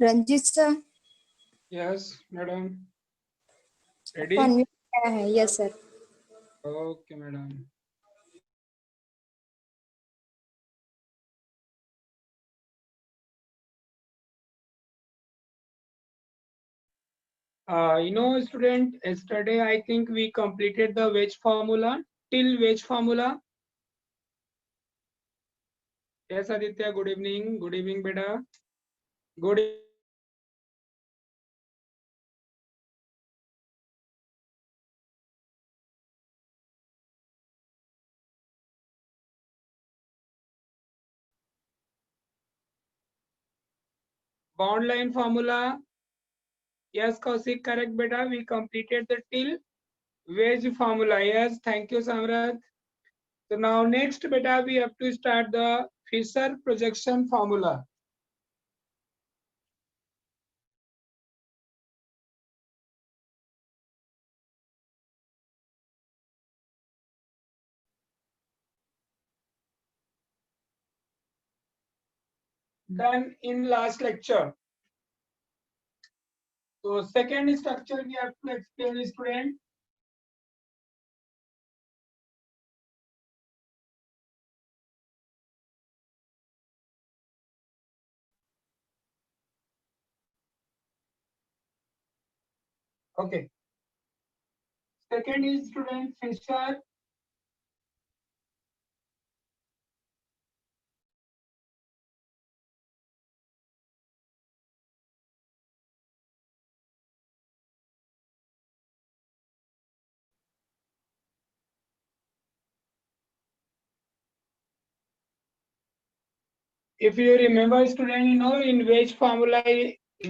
Ranjit sir Yes, madam. Ready? Unmute किया है। Yes sir. Okay, madam. Student, yesterday I think we completed the wedge formula till wedge formula. Yes, Aditya. Good evening. Good evening, beta. Good. Bound line formula. Yes, Kaushik, correct, beta. We completed the till wedge formula. Yes, thank you, Samrat. So now next, beta, we have to start the Fisher projection formula. Done in last lecture. So second structure we have to explain, student. Okay. Second is student Fisher. If you remember, student, in wedge formula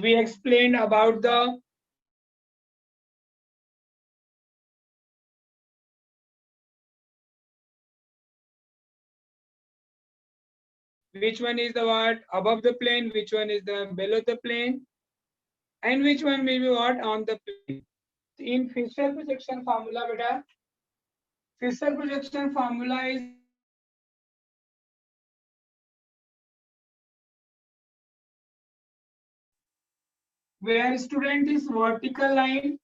we explained about the which one is the what above the plane, which one is the below the plane, and which one will be what on the plane. In Fisher projection formula, beta, Fisher projection formula is where student is vertical line,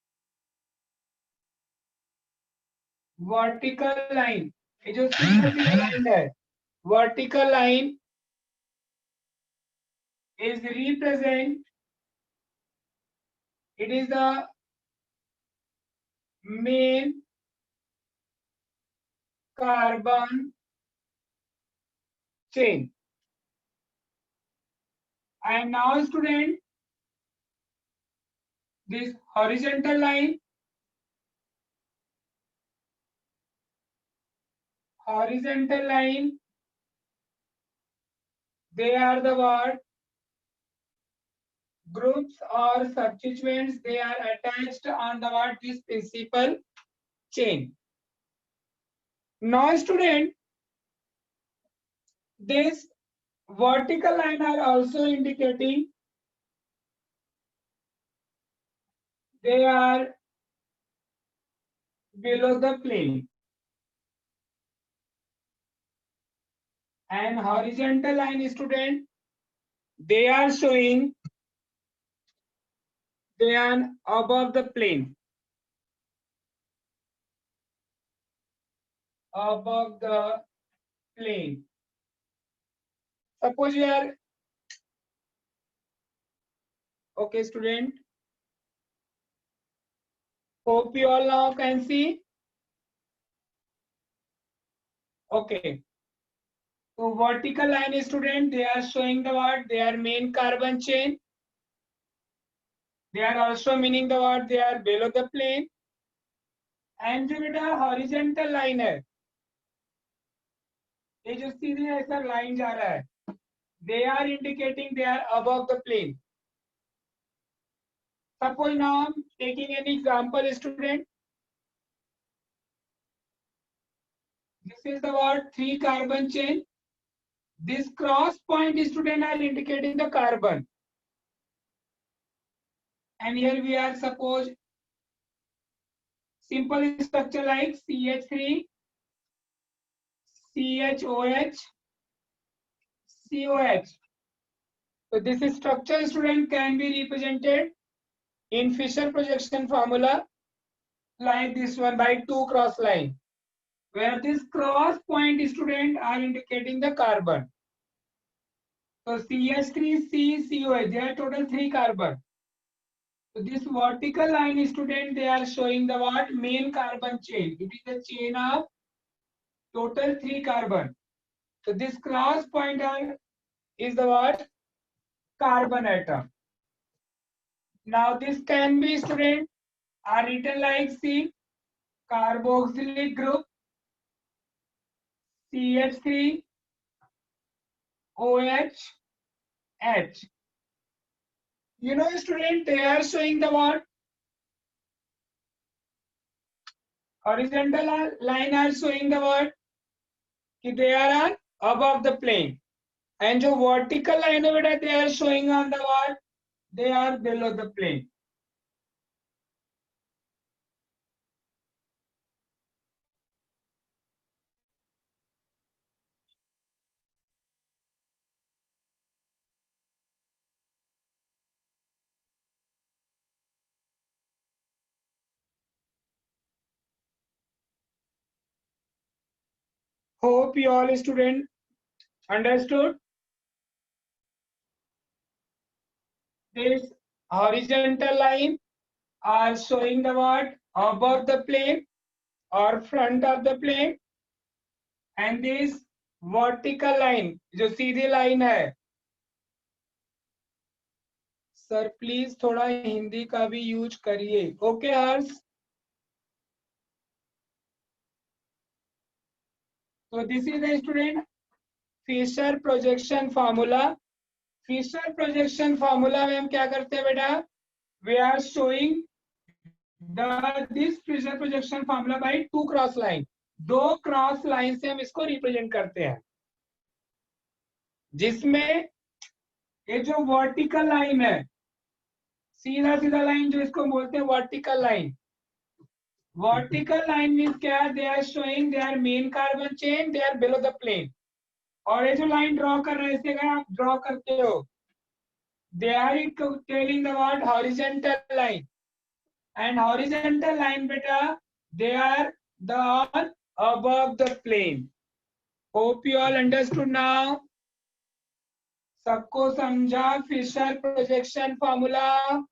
ये जो vertical line है, vertical line is represent, it is the main carbon chain. And now student, this horizontal line they are the what groups or substituents, they are attached on the what this principal chain. Now student, this vertical line are also indicating they are below the plane, and horizontal line student, they are showing they are above the plane, above the plane. Suppose you are okay student, hope you all now can see. Okay, so vertical line student, they are showing the what their main carbon chain, they are also meaning the what they are below the plane, and जो बेटा horizontal line है, ये जो सीधे ऐसा line जा रहा है, they are indicating they are above the plane. Suppose now I'm taking an example student, this is the word 3 carbon chain, this cross point student are indicating the carbon, and here we are suppose simple structure like CH3 CHOH COH. So this structure, student, can be represented in Fisher projection formula like this one by 2 cross line, where this cross point, student, are indicating the carbon. So CH3, C, COH, they are total 3 carbon. So this vertical line, student, they are showing the what? Main carbon chain. It is a chain of total 3 carbon. So this cross pointer is the what? Carbon atom. Now this can be, student, are written like C, carboxylic group, CH3, OH, H. You know, student, they are showing the what? Horizontal line are showing the what? They are above the plane. And जो vertical line है बेटा, they are showing on the what? They are below the plane. Hope you all student understood. This horizontal line are showing the what? Above the plane or front of the plane. And this vertical line, जो सीधी line है, sir please थोड़ा हिंदी का भी use करिए. Okay Harsh. So this is the student Fisher projection formula. Fisher projection formula में हम क्या करते हैं बेटा? We are showing this Fisher projection formula by 2 cross line. 2 cross line से हम इसको रिप्रेजेंट करते हैं, जिसमें ये जो वर्टिकल लाइन है, सीधा सीधा लाइन जो इसको बोलते हैं vertical line. Vertical line means क्या? They are showing their main carbon chain, they are below the plane. और ये जो लाइन ड्रॉ कर रहे हैं, इसे अगर आप ड्रॉ करते हो, they are telling the word horizontal line. And horizontal line बेटा, they are the above the plane. Hope you all understood now. सबको समझा Fischer projection formula?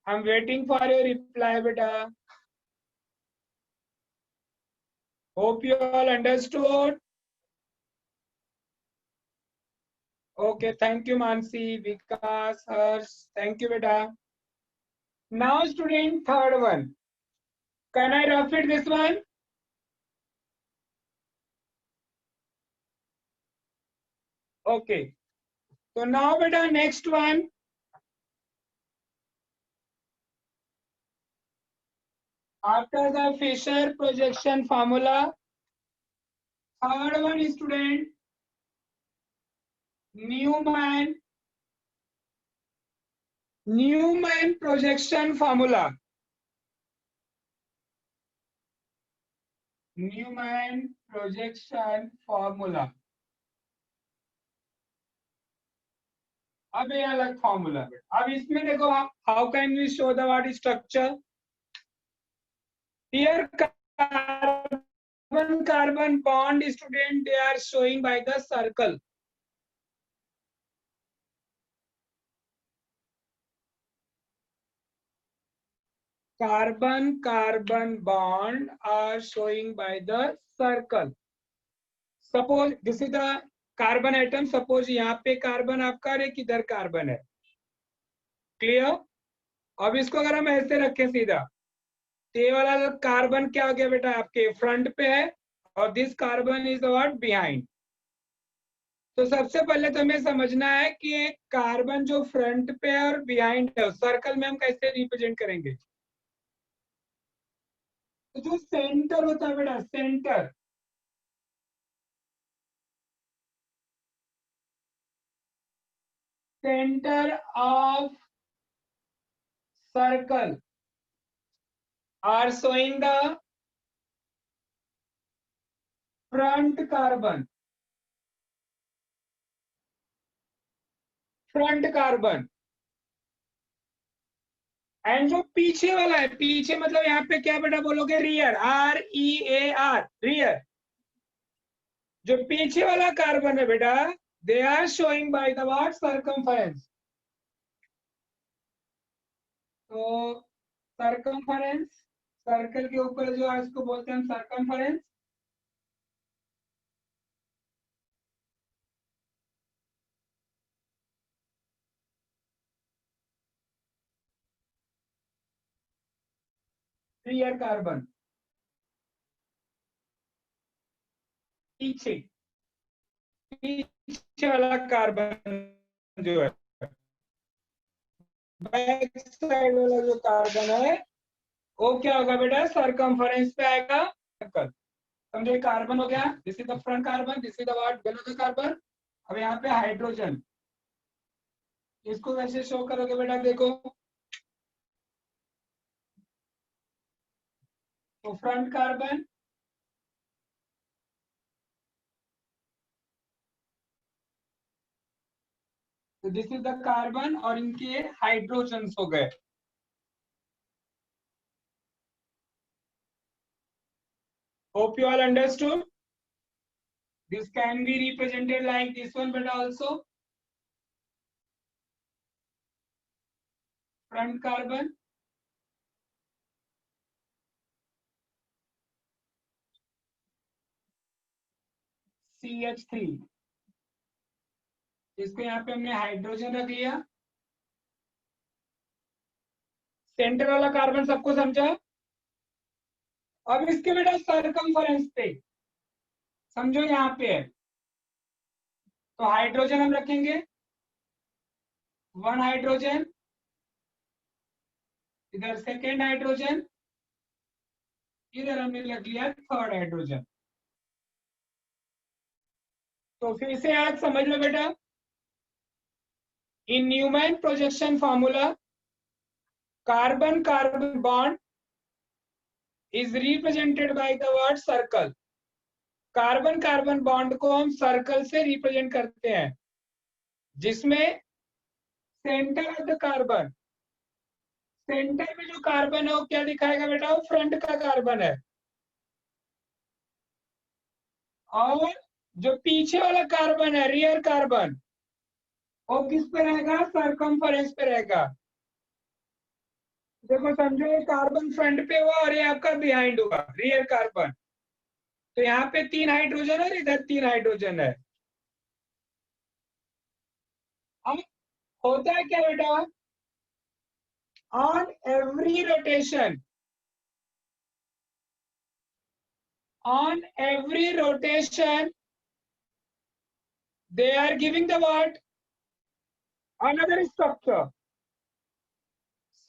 I'm waiting for your reply, beta. Hope you all understood. Okay, thank you, Mansi, Vikas, Harsh. Thank you, beta. Now, student, third one. Can I repeat this one? Okay. So now, beta, next one. After the Fisher projection formula, third one is, student, Newman projection formula. Newman projection formula. अब ये अलग formula है. अब इसमें देखो, how can we show the what structure? Here carbon carbon bond, student, they are showing by the circle. Carbon carbon bond are showing by the circle. Suppose this is the carbon atom. Suppose यहाँ पे carbon आपका है, किधर carbon है. Clear? अब इसको अगर हम ऐसे रखें सीधा, तो ये वाला कार्बन क्या हो गया बेटा? आपके फ्रंट पे है, और this carbon is what? Behind. तो सबसे पहले तो हमें समझना है कि कार्बन जो फ्रंट पे है और बिहाइंड है, सर्कल में हम कैसे रिप्रेजेंट करेंगे. तो जो सेंटर होता है बेटा, centre of circle are showing the front carbon, front carbon. And जो पीछे वाला है, पीछे मतलब यहाँ पे क्या बेटा बोलोगे, रियर, REAR, रियर। जो पीछे वाला कार्बन है बेटा, they are showing by the what, circumference. तो सर्कमफरेंस, सर्कल के ऊपर जो है इसको बोलते हैं सर्कमफरेंस। रियर कार्बन, पीछे, पीछे वाला कार्बन जो है, बैक साइड वाला जो कार्बन है, वो क्या होगा बेटा, सर्कमफरेंस पे आएगा सर्कल। समझो कार्बन हो गया, this is the front carbon, this is the what, below the carbon. अब यहाँ पे हाइड्रोजन, इसको कैसे शो करोगे बेटा, देखो तो फ्रंट कार्बन, तो दिस इज द कार्बन और इनके हाइड्रोजन हो गए। Hope you all understood. This can be represented like this one, but also front carbon, CH3, इसको यहाँ पे हमने हाइड्रोजन रख लिया। सेंटर वाला कार्बन सबको समझा। अब इसके बेटा सर्कमफरेंस पे समझो यहाँ पे है, तो हाइड्रोजन हम रखेंगे, 1 हाइड्रोजन, इधर सेकेंड हाइड्रोजन, इधर हमने रख लिया 3rd हाइड्रोजन। तो फिर से आज समझ लो बेटा, in Newman projection formula, carbon carbon bond is represented by the word circle. Carbon carbon bond को हम सर्कल से रिप्रेजेंट करते हैं, जिसमें centre of the carbon, centre में जो कार्बन है वो क्या दिखाएगा बेटा, वो फ्रंट का कार्बन है। और जो पीछे वाला कार्बन है, रियर कार्बन, वो किस पे रहेगा, सर्कमफरेंस पे रहेगा। देखो समझो, ये कार्बन फ्रंट पे हुआ और ये आपका बिहाइंड हुआ, रियर कार्बन। तो यहाँ पे 3 हाइड्रोजन और इधर 3 हाइड्रोजन है। अब होता है क्या बेटा, on every rotation, on every rotation they are giving the what, another structure।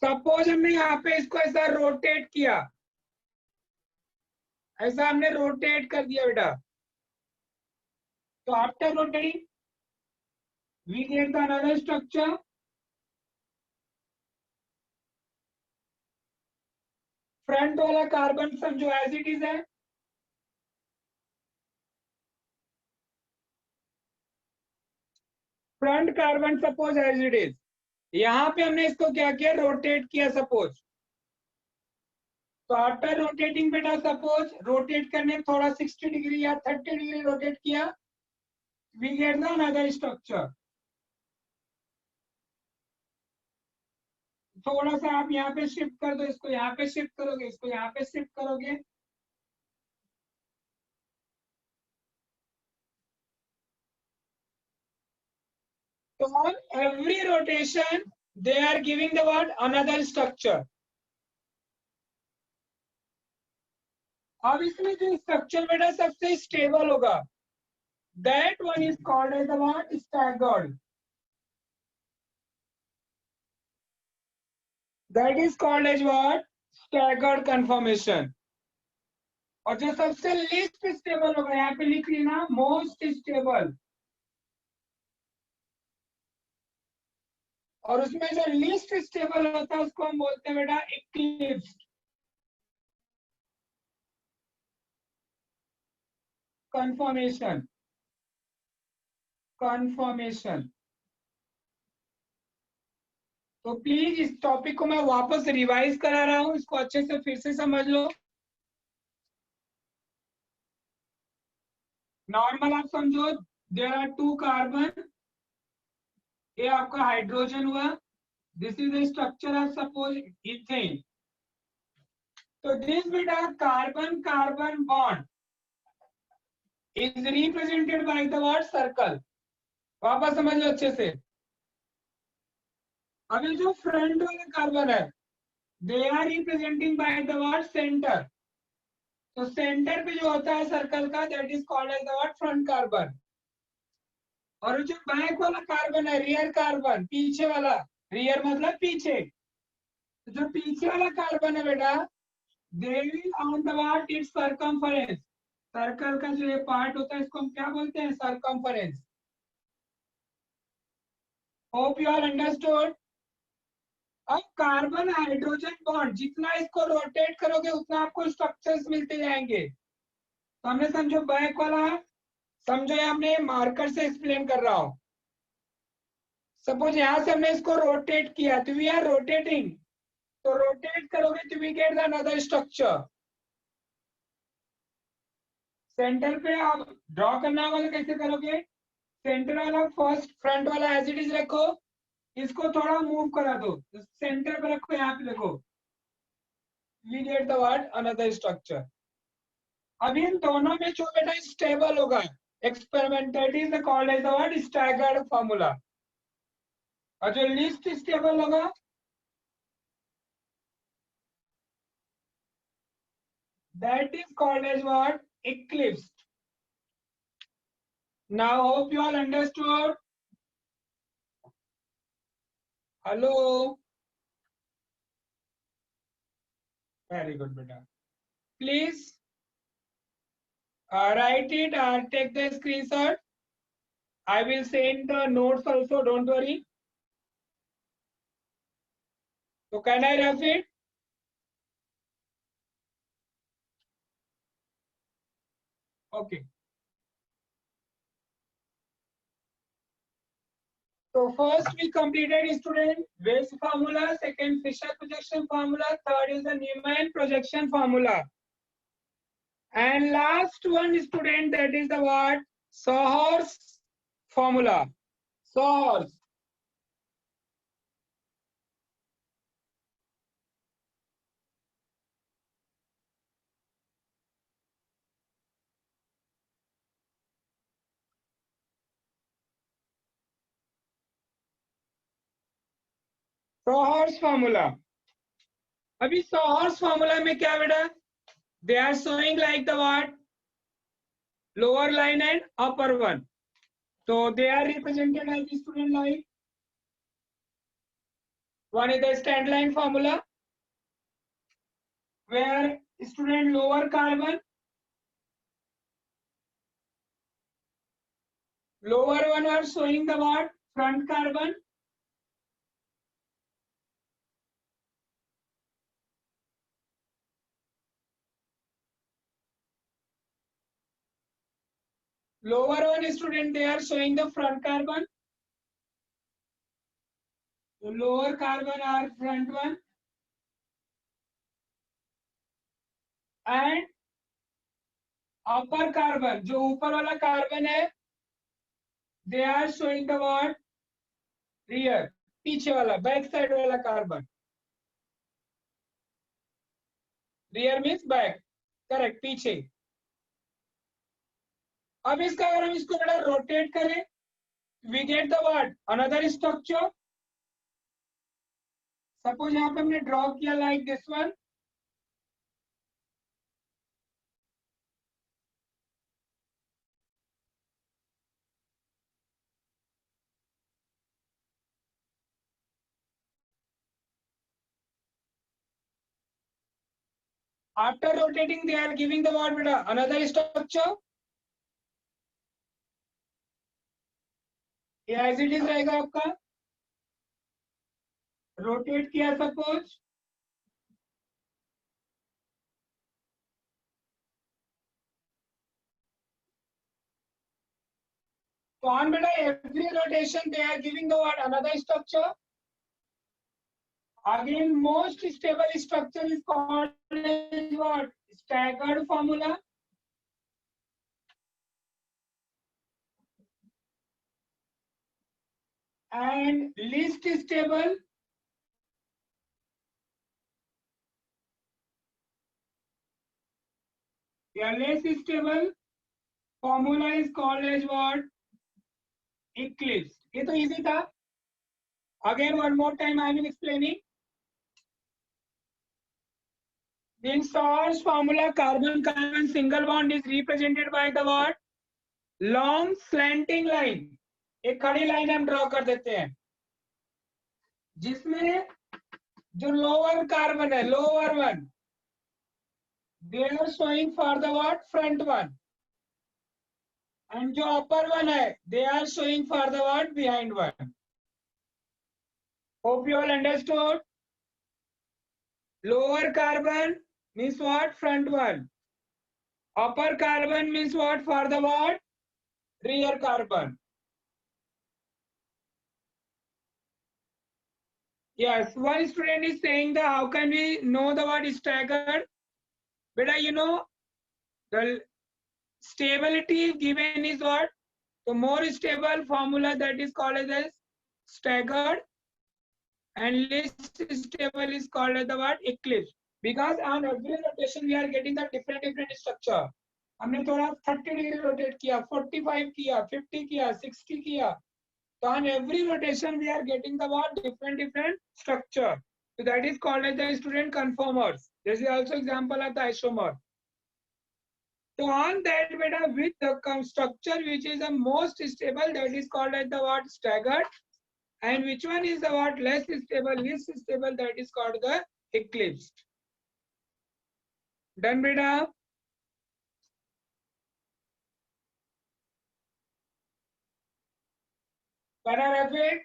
Suppose हमने यहाँ पे इसको ऐसा रोटेट किया, ऐसा हमने रोटेट कर दिया बेटा, तो after rotating we get the another structure. Front वाला कार्बन समझो एज इट इज है, front carbon suppose as it is. यहाँ पे हमने इसको क्या किया, रोटेट किया सपोज। तो आफ्टर रोटेटिंग बेटा, सपोज रोटेट करने थोड़ा 60 डिग्री या 30 डिग्री रोटेट किया, we get the another structure. थोड़ा सा आप यहाँ पे शिफ्ट कर दो, इसको यहाँ पे शिफ्ट करोगे, इसको यहाँ पे शिफ्ट करोगे, तो on every rotation they are giving the what, another structure। अब इसमें जो स्ट्रक्चर बेटा सबसे स्टेबल होगा, that one is called as the what, staggered। that is called as what, staggered conformation। और जो सबसे least स्टेबल होगा, यहाँ पे लिख लेना मोस्ट स्टेबल, और उसमें जो लीस्ट स्टेबल होता है उसको हम बोलते हैं बेटा इक्लिप्स। Conformation, conformation. तो प्लीज इस टॉपिक को मैं वापस रिवाइज करा रहा हूं, इसको अच्छे से फिर से समझ लो। नॉर्मल आप समझो, देयर आर 2 कार्बन, ये आपका हाइड्रोजन हुआ, this is the structure of suppose ethane. तो दिस बेटा carbon carbon bond is represented by the word circle. वापस समझ लो अच्छे से। अभी जो फ्रंट वाला कार्बन है, they are representing by the word centre. तो सेंटर पे जो होता है सर्कल का, that is called as the word front carbon. और जो बैक वाला कार्बन है, रियर कार्बन, पीछे वाला, रियर मतलब पीछे, तो जो पीछे वाला कार्बन है बेटा, they will on the word it's circumference. Circle का जो ये पार्ट होता है, इसको हम क्या बोलते हैं? Circumference. Hope you are understood. अब कार्बन हाइड्रोजन बॉन्ड, जितना इसको रोटेट करोगे उतना आपको स्ट्रक्चर्स मिलते जाएंगे। तो हमने समझो बैक वाला, समझो ये हमने मार्कर से एक्सप्लेन कर रहा हूं। सपोज यहां से हमने इसको रोटेट किया, तो वी आर रोटेटिंग, तो रोटेट करोगे तो we get the another structure. Centre पे आप ड्रॉ करना होगा तो कैसे करोगे? सेंटर वाला फर्स्ट, फ्रंट वाला एज इट इज रखो, इसको थोड़ा मूव करा दो, सेंटर पे रखो, यहाँ पे देखो, we get the word another structure. अब इन दोनों में जो बेटा स्टेबल होगा, experiment, that is called as the word staggered formula. और जो लीस्ट स्टेबल होगा, that is called as what? Eclipse. Now hope you all understood. Hello. Very good beta. Please write it or take the screenshot. I will send the notes also, don't worry. So can I rough it? Okay. So first we completed student Wey's formula, second Fisher projection formula, third is the Newman projection formula. And last one student, that is the what? Sohor's formula. Sohor's. Sohor's formula. अभी Sohor's formula में क्या बेटा? They are showing like the what? Lower line and upper one. So they are represented as the student line. One is the stand line formula, where student lower carbon, lower one are showing the what? Front carbon. Lower one student, they are showing the front carbon. So lower carbon are front one. And upper carbon, जो ऊपर वाला carbon है, they are showing the what? Rear, पीछे वाला, back side वाला carbon. Rear means back, correct, पीछे. अब इसका अगर हम इसको बड़ा रोटेट करें, we get the what? Another structure. Suppose यहाँ पे हमने ड्रॉ किया like this one. After rotating, they are giving the what बेटा? Another structure. ये as it is रहेगा आपका. रोटेट किया suppose. So on beta, every rotation they are giving the what? Another structure. Again, most stable structure is called as what? Staggered formula. And least stable. Yeah, less stable formula is called as what? Eclipse. ये तो easy था. Again, one more time I will explaining. In Stars formula, carbon-carbon single bond is represented by the what? Long slanting line. एक खड़ी line हम draw कर देते हैं जिसमें जो लोअर कार्बन है, lower one, they are showing for the what? Front one. And जो upper one है, they are showing for the what? Behind one. Hope you all understood. Lower carbon means what? Front one. Upper carbon means what? For the what? Rear carbon. Yes, one student is saying that how can we know the word staggered? Beta, you know, the stability given is what? The more stable formula that is called as staggered, and least stable is called as the word eclipse. Because on every rotation we are getting the different structure. हमने थोड़ा 30 degree rotate किया, 45 किया, 50 किया, 60 किया. So on every rotation we are getting the what? Different structure. So that is called as the student conformers. This is also example of the isomer. So on that beta, with the structure which is the most stable, that is called as the what? Staggered. And which one is the what? Less stable, least stable, that is called the eclipsed. Done beta? Pararafik?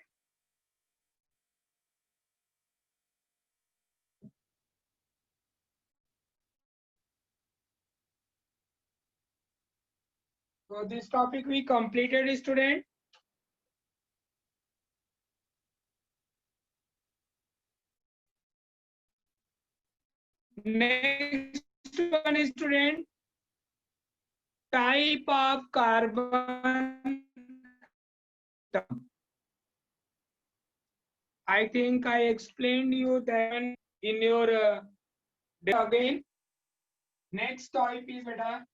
So this topic we completed, student. Next one is student. Type of carbon. I think I explained you that in your again. Next topic is beta.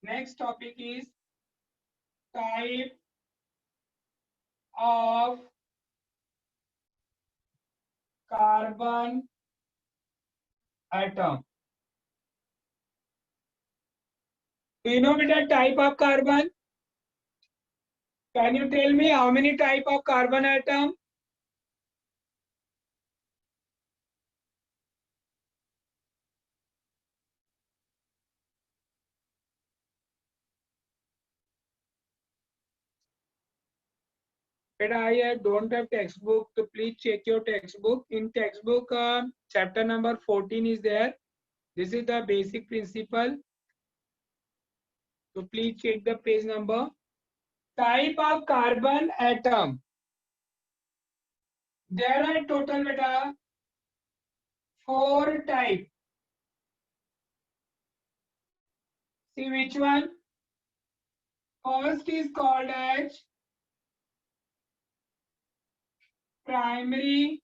Next topic is type of carbon atom. Do you know beta type of carbon? Can you tell me how many type of carbon atom? Beta, I don't have textbook, so please check your textbook. In textbook, chapter number 14 is there. This is the basic principle. So please check the page number. Type of carbon atom. There are total beta 4 types. See which one? First is called as primary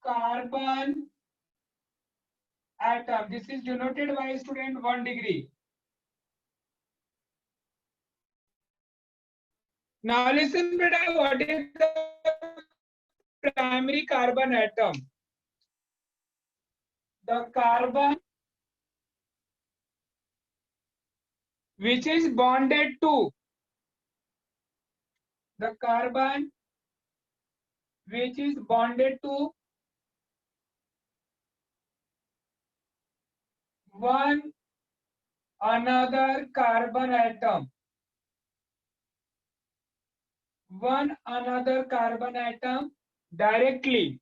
carbon atom. This is denoted by student 1 degree. Now listen beta, what is the primary carbon atom? The carbon which is bonded to the carbon which is bonded to one another carbon atom. One another carbon atom directly,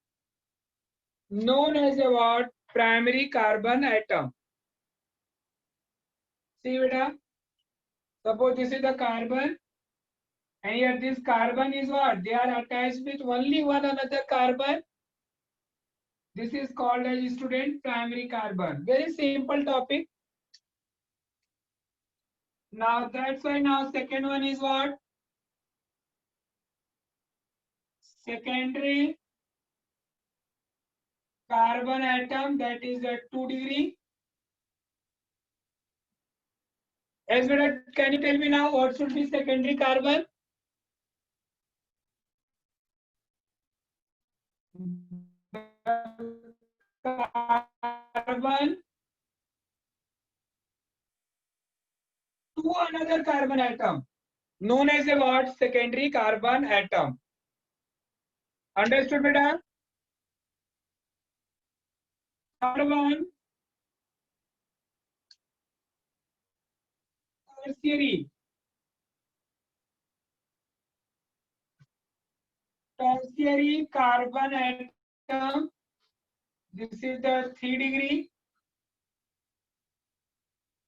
known as a what? Primary carbon atom. See beta, Suppose this is the carbon, and here this carbon is what? They are attached with only one another carbon. This is called as student primary carbon. Very simple topic. Now that's why now second one is what? Secondary carbon atom, that is at 2 degree. As well as, can you tell me now what should be secondary carbon? Carbon to another carbon atom, known as a what? Secondary carbon atom. Understood, beta? Third one, tertiary. Tertiary carbon atom. This is the 3 degree.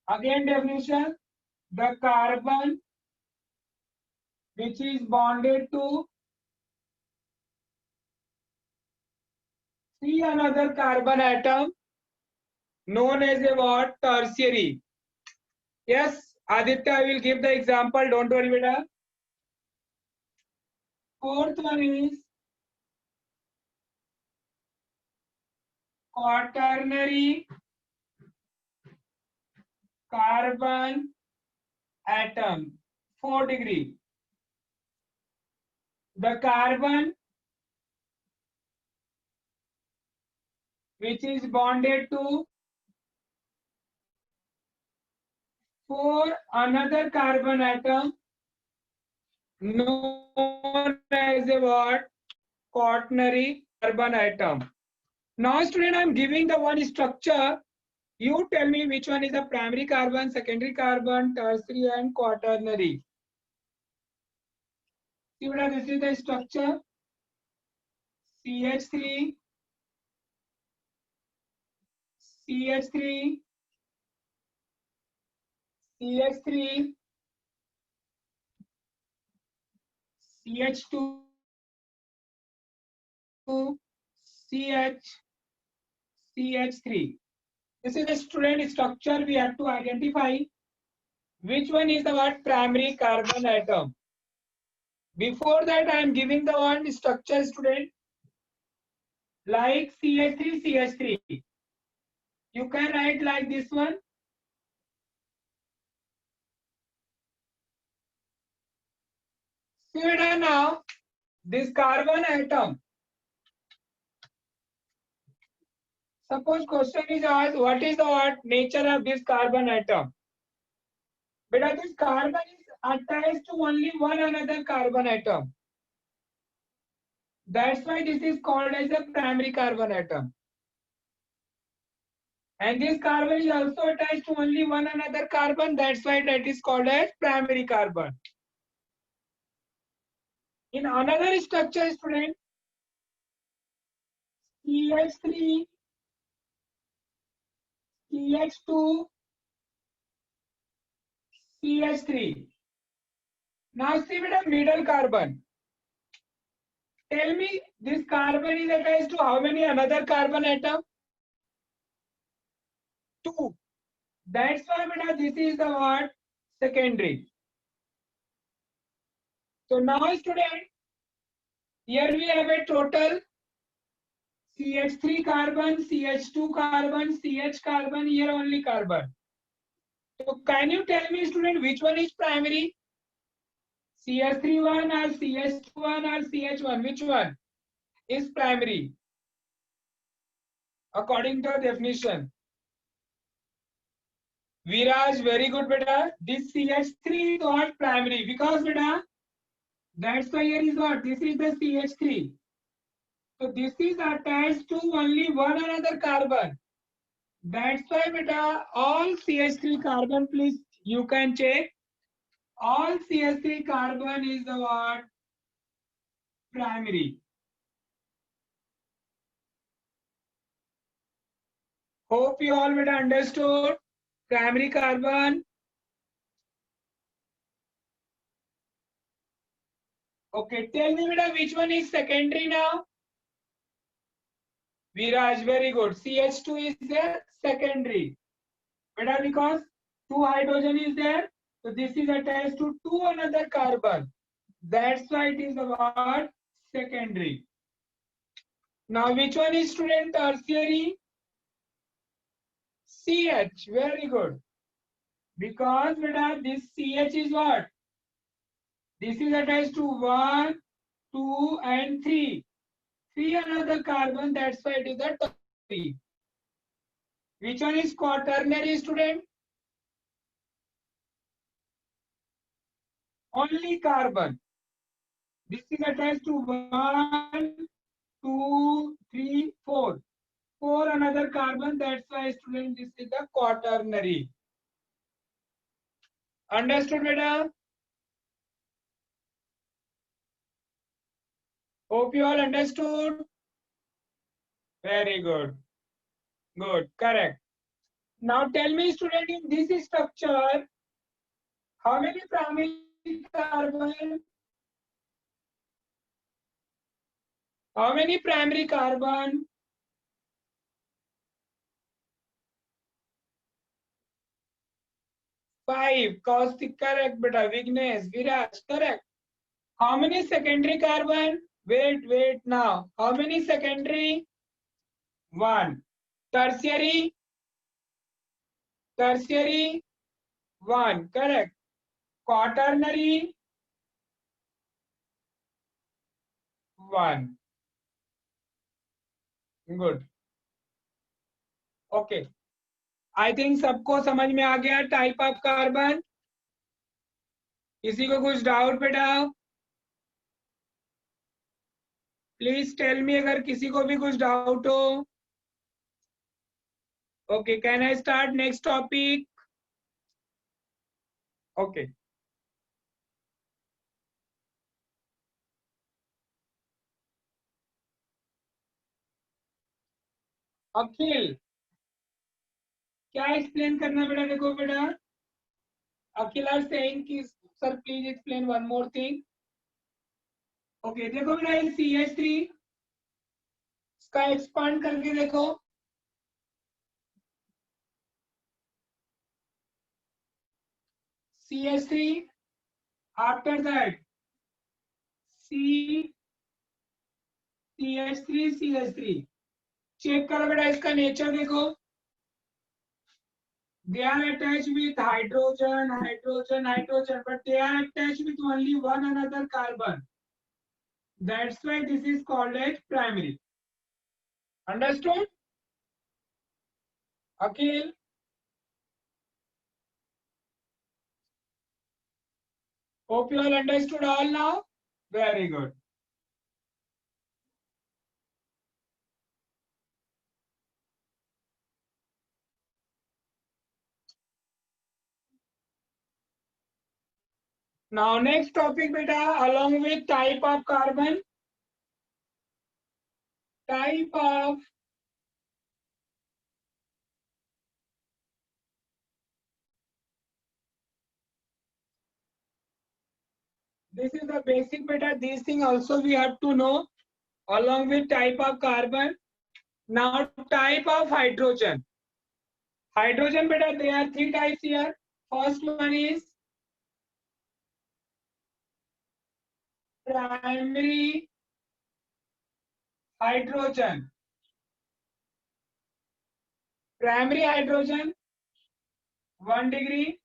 Again definition, the carbon which is bonded to 3 another carbon atom, known as a what? Tertiary. Yes, Aditya, I will give the example. Don't worry, beta. Fourth one is quaternary carbon atom, 4 degree. The carbon which is bonded to 4 another carbon atom, known as a what? Quaternary carbon atom. Now, student, I am giving the one structure. You tell me which one is the primary carbon, secondary carbon, tertiary, and quaternary. See, this is the structure. CH3, CH3, CH3, CH2, CH, CH3. This is the student structure. We have to identify which one is the what? Primary carbon atom. Before that, I am giving the one structure, student, like CH3, CH3. You can write like this one. See now, this carbon atom. Suppose question is asked, what is the what nature of this carbon atom? But this carbon is attached to only one another carbon atom. That's why this is called as a primary carbon atom. And this carbon is also attached to only one another carbon. That's why that is called as primary carbon. In another structure, student, CH3, CH2, CH3. Now see with the middle carbon. Tell me, this carbon is attached to how many another carbon atom? 2. That's why beta, this is the what? Secondary. So now student, here we have a total CH3 carbon, CH2 carbon, CH carbon, here only carbon. So can you tell me, student, which one is primary? CH3 one or CH2 one or CH1? Which one is primary? According to the definition. Viraj, very good, beta. This CH3 is what? Primary. Because, beta, that's why here is what? This is the CH3. So this is attached to only one another carbon. That's why, beta, all CH3 carbon, please, you can check. All CH3 carbon is the what? Primary. Hope you all beta understood. Primary carbon. Okay, tell me beta, which one is secondary now? Viraj, very good. CH2 is the secondary. Beta, because two hydrogen is there, so this is attached to two another carbon. That's why it is the word secondary. Now, which one is student tertiary? CH, very good. Because beta, this CH is what? This is attached to 1, 2 and 3. 3 another carbon, that's why it is a tertiary. Which one is quaternary, student? Only carbon. This is attached to 1, 2, 3, 4. 4 another carbon, that's why student this is the quaternary. Understood, beta? Hope you all understood. Very good. Good, correct. Now tell me, student, in this structure, how many primary carbon? How many primary carbon? 5. Caustic, correct, beta. Vignesh, Viraj, correct. How many secondary carbon? Wait now. How many secondary? 1. Tertiary? Tertiary? 1. Correct. Quaternary? 1. Good. Okay. I think सबको समझ में आ गया type of carbon. किसी को कुछ doubt बेटा? Please tell me अगर किसी को भी कुछ डाउट हो. Okay, can I start next topic? Okay. अखिल, क्या एक्सप्लेन करना बेटा? देखो बेटा, अखिल आर सेइंग कि sir please explain one more thing. Okay, देखो बेटा, ये CH3 इसका एक्सपांड करके देखो. CH3 after that CH3 check करो बेटा, इसका नेचर देखो. They are attached with hydrogen, but they are attached with only one another carbon. That's why this is called as primary. Understood? Akhil? Hope you all understood all now. Very good. Now next topic beta, along with type of carbon. Type of this is the basic beta. These things also we have to know along with type of carbon. Now type of hydrogen. Hydrogen beta, there are 3 types here. First one is primary hydrogen. Primary hydrogen 1 degree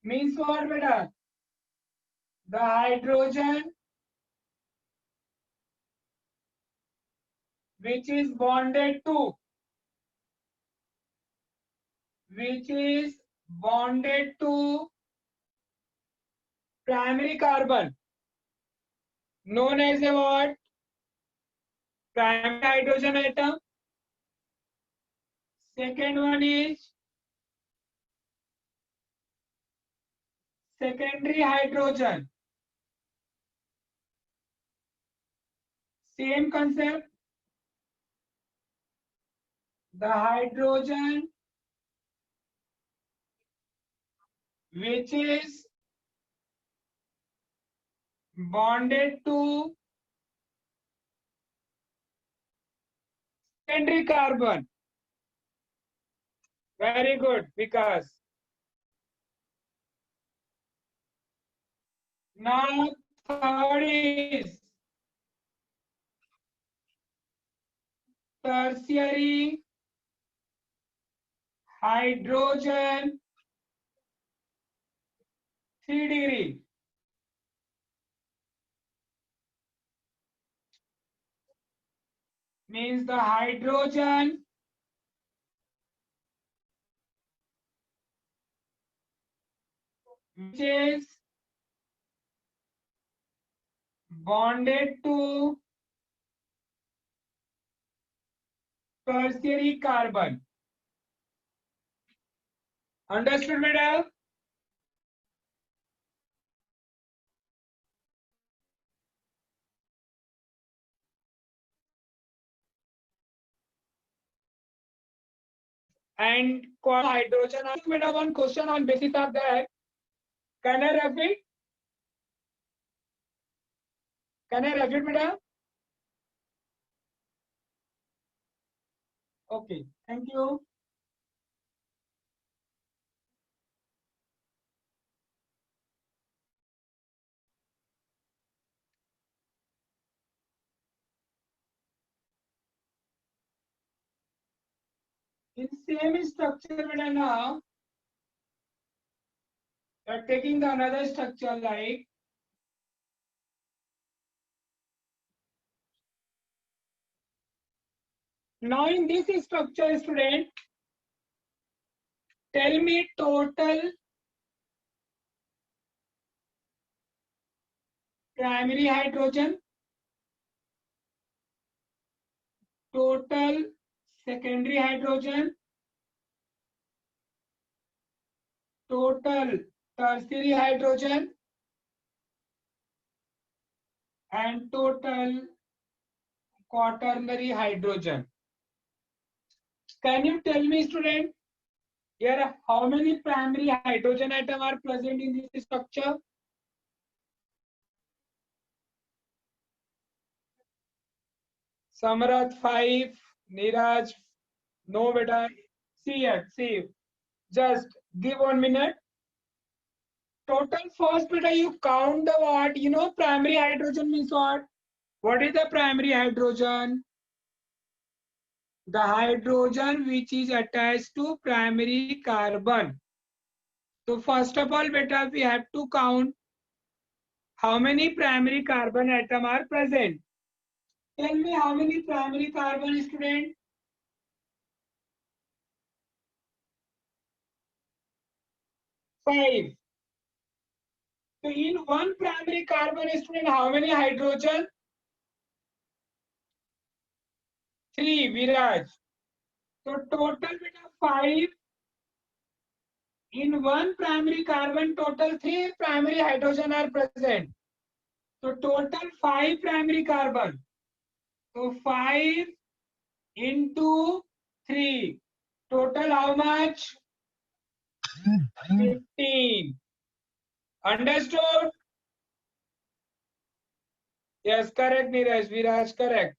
means what beta? The hydrogen which is bonded to primary carbon known as a what? Primary hydrogen atom. Second one is secondary hydrogen. Same concept. The hydrogen which is bonded to secondary carbon. Very good, Vikas. Now third is tertiary hydrogen 3 degree. Means the hydrogen which is bonded to tertiary carbon. Understood, madam? And hydrogen. I think madam, one question on basis of that. Can I repeat? Can I repeat, madam? Okay, thank you. In same structure, madam, now we are taking the another structure like now in this structure, student, tell me total primary hydrogen, total secondary hydrogen, total tertiary hydrogen, and total quaternary hydrogen. Can you tell me, student, here how many primary hydrogen atoms are present in this structure? Samrat 5, Niraj, no beta. See it, see. Just give 1 minute. Total first beta you count the what? You know primary hydrogen means what? What is the primary hydrogen? The hydrogen which is attached to primary carbon. So first of all beta we have to count how many primary carbon atom are present. Tell me how many primary carbon, student? 5. So in one primary carbon, student, how many hydrogen? 3, Viraj. So total beta 5. In one primary carbon, total 3 primary hydrogen are present. So total 5 primary carbon. So 5 into 3. Total how much? 15. Understood? Yes, correct, Neeraj. Viraj, correct.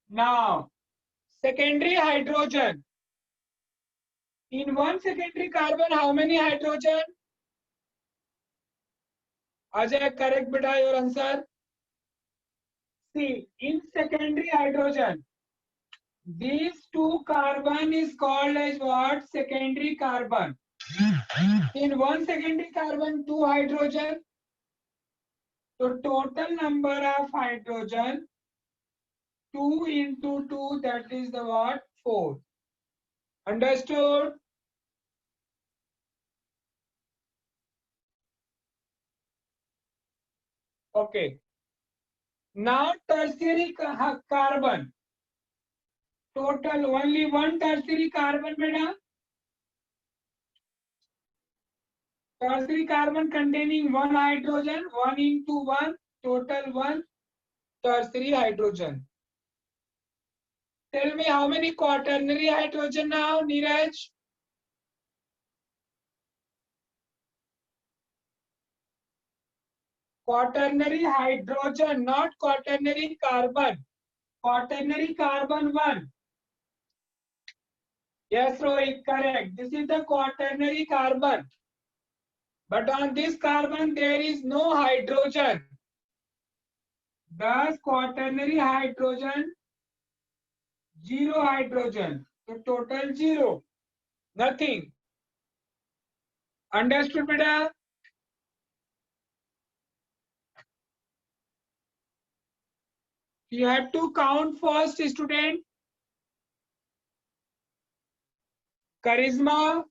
Now, secondary hydrogen. In one secondary carbon, how many hydrogen? Ajay, correct, beta, your answer. See, in secondary hydrogen, these 2 carbon is called as what? Secondary carbon. In one secondary carbon, 2 hydrogen. So total number of hydrogen, 2 into 2, that is the what? 4. Understood? Okay. Now tertiary carbon. Total only one tertiary carbon, beta. Tertiary carbon containing 1 hydrogen, 1 into 1, total 1 tertiary hydrogen. Tell me how many quaternary hydrogen now, Neeraj? quaternary hydrogen, not quaternary carbon. Quaternary carbon 1. Yes, Rohit, correct. This is the quaternary carbon. But on this carbon, there is no hydrogen. Thus, quaternary hydrogen, 0 hydrogen. So, total 0. Nothing. Understood, beta? You have to count first, student. Charisma.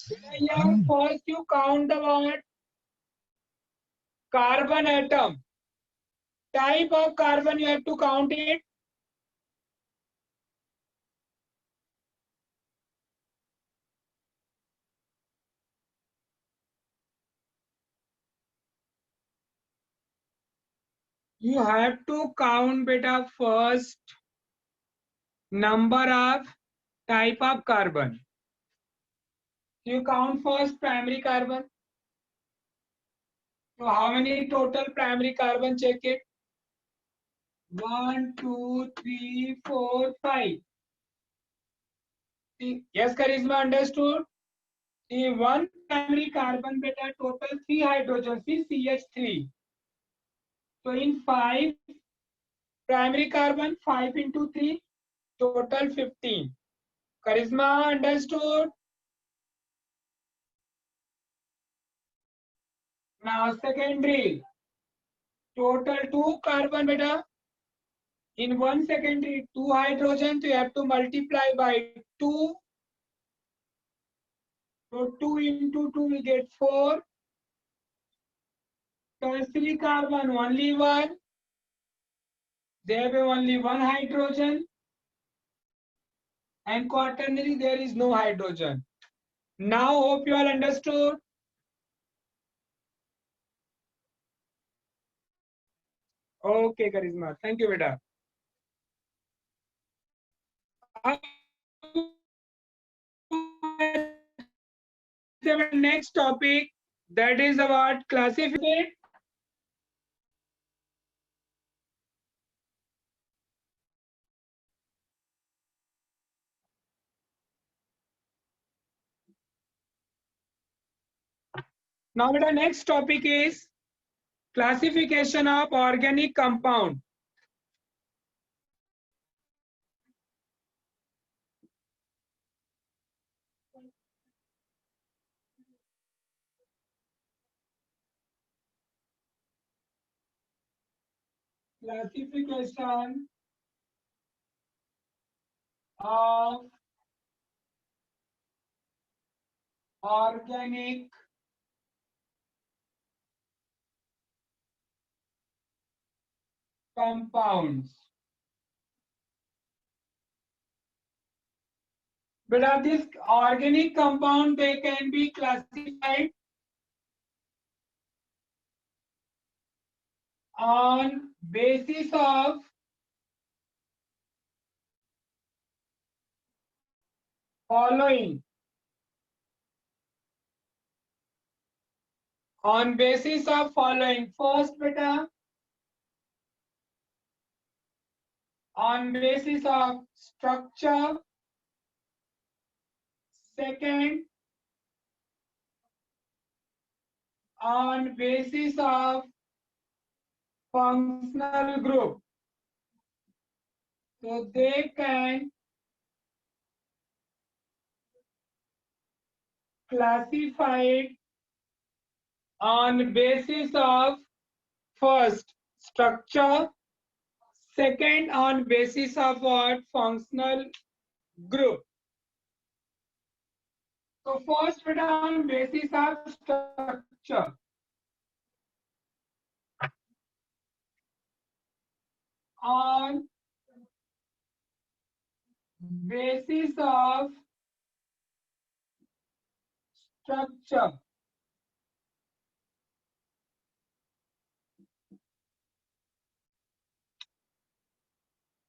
Here, first you count the what? Carbon atom. Type of carbon you have to count it. You have to count beta first number of type of carbon. You count first primary carbon. So how many total primary carbon? Check it. 1, 2, 3, 4, 5. See, yes, Charisma, understood? See, one primary carbon beta total 3 hydrogens is CH3. So in 5 primary carbon, 5 into 3, total 15. Charisma, understood? Now secondary, total 2 carbon beta. In one secondary, 2 hydrogens, you have to multiply by 2. So 2 into 2 we get 4. Tertiary carbon only 1. There will only 1 hydrogen. And quaternary there is no hydrogen. Now hope you all understood. Okay, Charisma. Thank you, beta. Next topic, that is about classification. Now, the next topic is classification of organic compound. Classification of organic compounds. But this organic compound, they can be classified on basis of following. On basis of following. First, beta, on basis of structure. Second, on basis of functional group. So they can classify it on basis of first structure, second on basis of what? Functional group. So first beta on basis of structure. On basis of structure.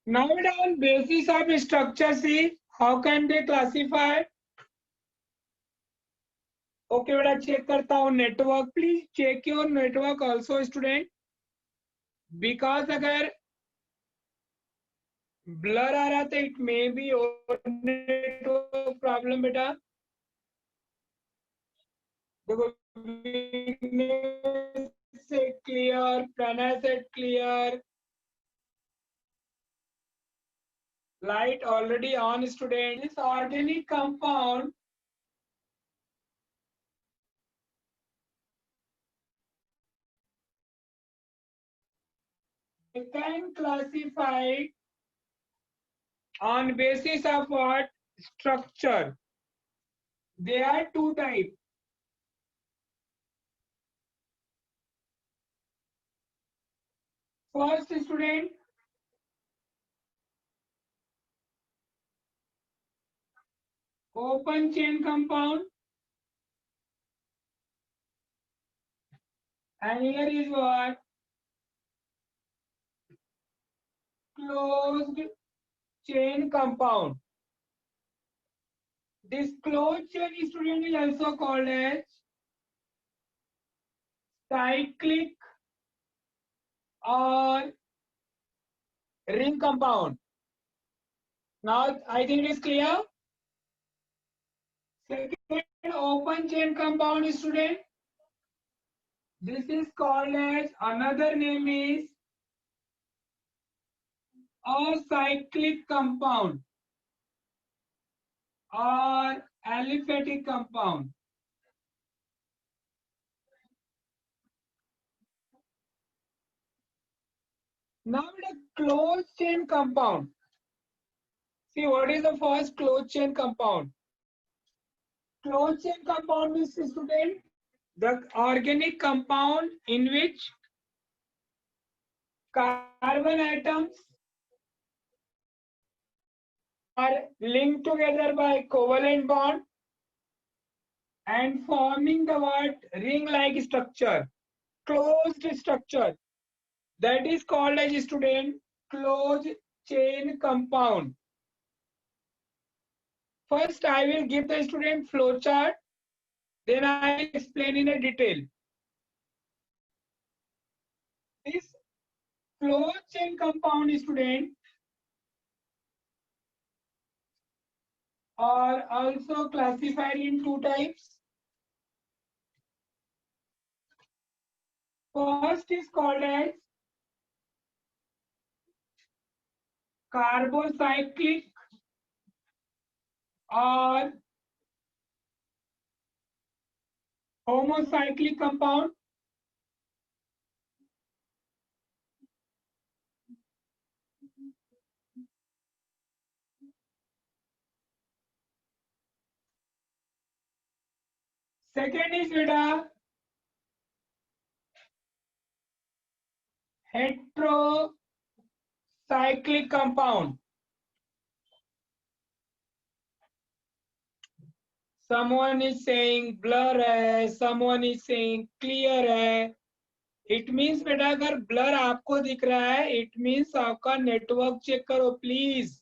Now on basis of structure, see how can they classify? Okay बेटा check करता हूँ network, please check your network also student, because अगर blur आ रहा था it may be और network problem बेटा। देखो से क्लियर, प्रणय से clear, light already on student. This organic compound they can classify on basis of what? Structure. There are two types. First student, open chain compound, and here is what? Closed chain compound. This closed chain student is also called as cyclic or ring compound. Now I think it is clear. Second, open chain compound student. This is called as, another name is acyclic compound or aliphatic compound. Now the closed chain compound. See what is the first closed chain compound? Closed chain compound is student the organic compound in which carbon atoms are linked together by covalent bond and forming the what? Ring-like structure, closed structure. That is called as student closed chain compound. First, I will give the student flow chart, then I will explain in a detail. This closed chain compound student are also classified in two types. First is called as carbocyclic or homocyclic compound. Second is beta heterocyclic compound. Someone is saying blur है, someone is saying clear है. It means बेटा अगर blur आपको दिख रहा है, it means आपका network check करो please.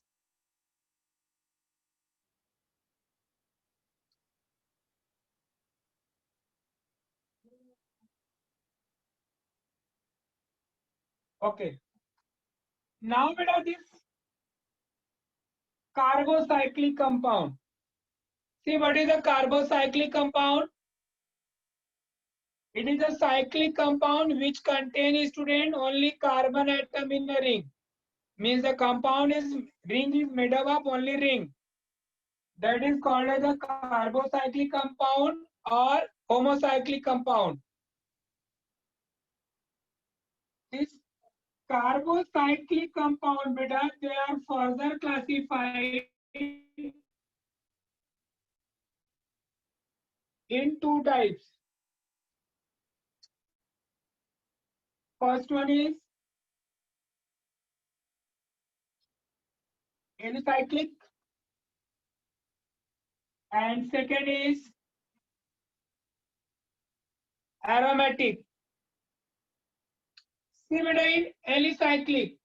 Okay. Now बेटा this carbocyclic compound. See what is a carbocyclic compound? It is a cyclic compound which contains student only carbon atom in a ring. Means the compound is ring is made up of only ring. That is called as a carbocyclic compound or homocyclic compound. This carbocyclic compound beta they are further classified in two types. First one is alicyclic and second is aromatic. See beta in alicyclic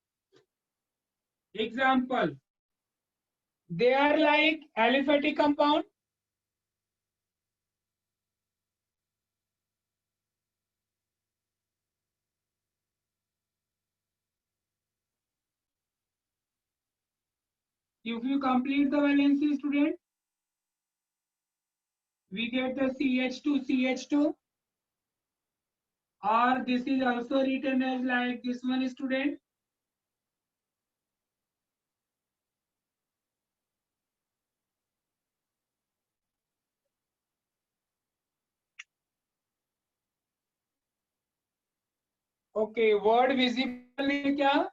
example they are like aliphatic compound If you complete the valency, student, we get the CH2, or this is also written as like this one, student. Okay, word visible है क्या?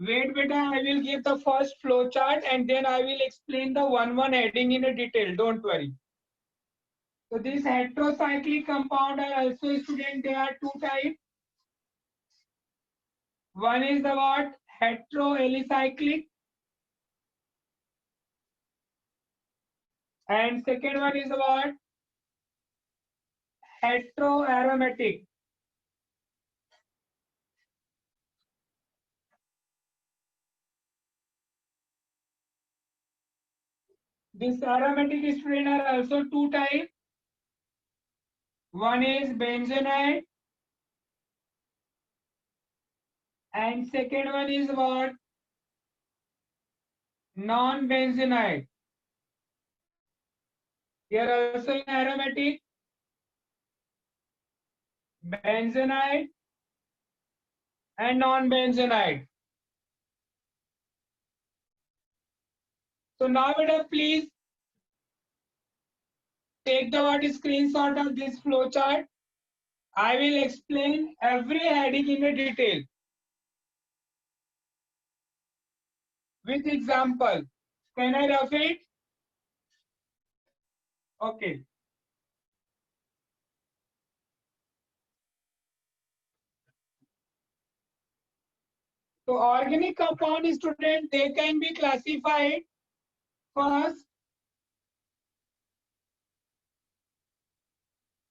Wait, beta, I will give the first flow chart and then I will explain the one heading in a detail. Don't worry. So this heterocyclic compound are also, student, there are two types. One is the what? Heteroalicyclic, and second one is the what? Heteroaromatic. This aromatic, student, are also two types. One is benzenite and second one is what? Non-benzenite. Here also in aromatic, benzenite and non-benzenite. So now, beta, please take the what screenshot of this flow chart. I will explain every heading in a detail with example. Can I rough it? Okay. So organic compound, student, they can be classified first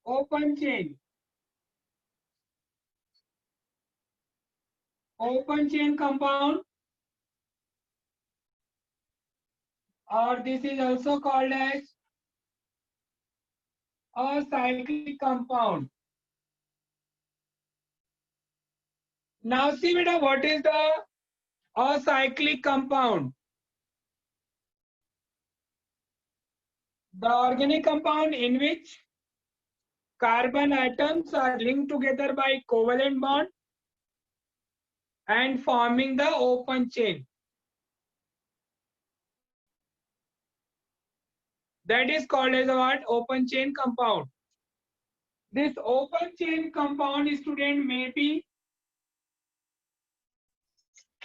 open chain. Open chain compound, or this is also called as acyclic compound. Now see, beta, what is the acyclic compound? The organic compound in which carbon atoms are linked together by covalent bond and forming the open chain. That is called as a what? Open chain compound. This open chain compound, student, may be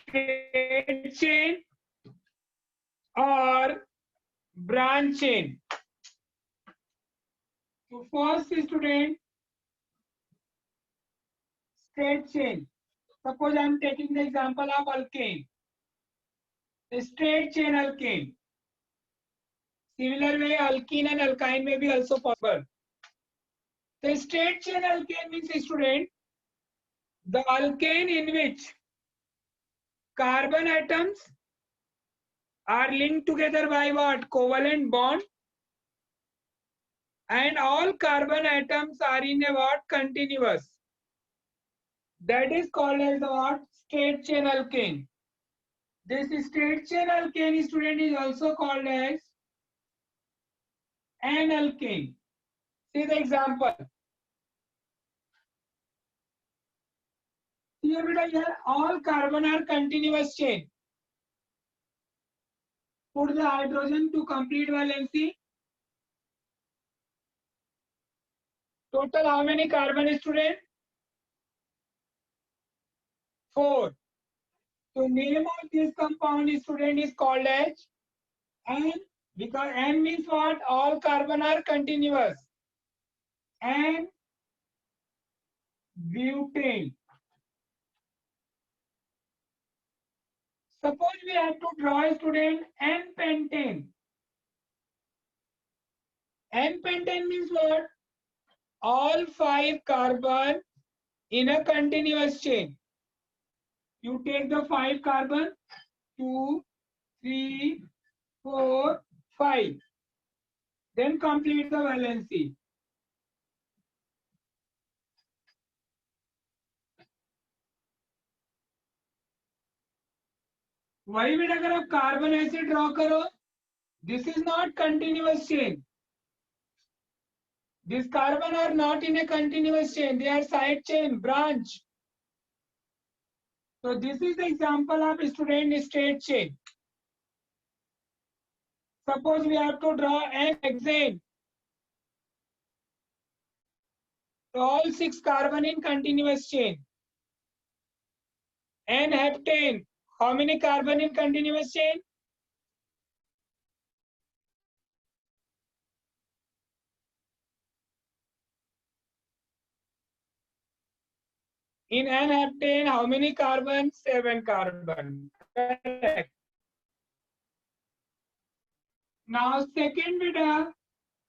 straight chain or branch chain. So first, student, straight chain. Suppose I am taking the example of alkane. The straight chain alkane. Similar way, alkene and alkyne may be also possible. The straight chain alkane means, student, the alkane in which carbon atoms are linked together by what? Covalent bond, and all carbon atoms are in a what? Continuous. That is called as the what? Straight chain alkane. This straight chain alkane, student, is also called as an alkane. See the example. Here all carbon are continuous chain. Put the hydrogen to complete valency. Total how many carbon, student? 4. So name of this compound, student, is called as N, because N means what? All carbon are continuous. N butane. Suppose we have to draw, student, N pentane. N pentane means what? All 5 carbon in a continuous chain. You take the 5 carbon, 2, 3, 4, 5. Then complete the valency. वही बेटा अगर आप carbon ऐसे draw करो, this is not continuous chain. These carbon are not in a continuous chain, they are side chain, branch. So this is the example of student straight chain. Suppose we have to draw an hexane. So all 6 carbon in continuous chain. And heptane, how many carbon in continuous chain? In N-heptane, how many carbon? 7 carbon. Correct. Now, second beta,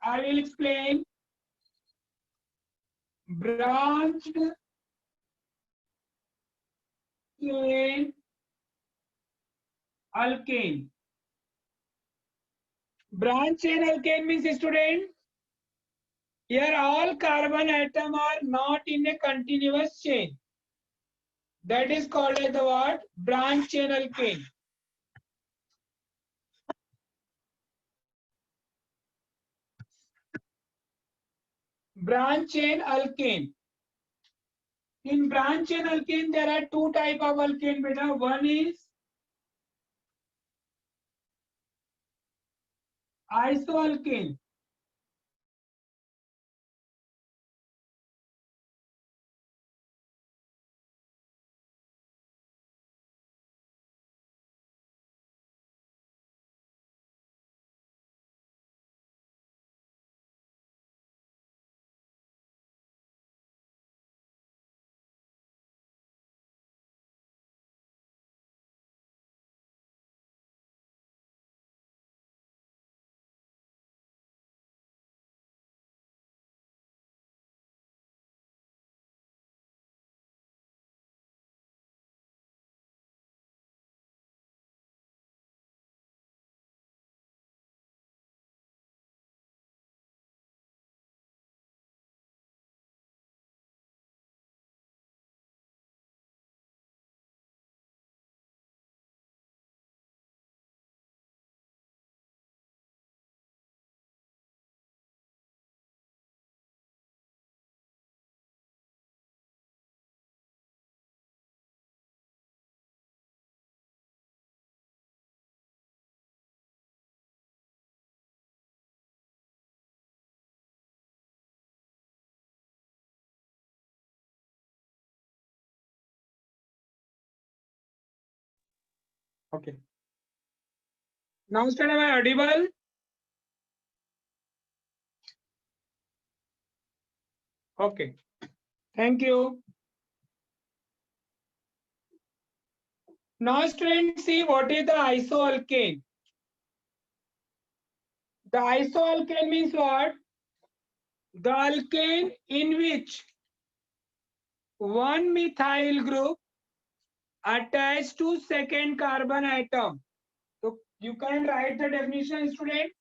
I will explain branched chain alkane. Branch chain alkane means, student, here all carbon atom are not in a continuous chain. That is called as the what? Branch chain alkane. Branch chain alkane. In branch chain alkane, there are two type of alkane, beta. One is isoalkane. Okay. Now, student, am I audible? Okay. Thank you. Now, students, see what is the isoalkane. The isoalkane means what? The alkane in which one methyl group attached to second carbon atom. So you can write the definition, student.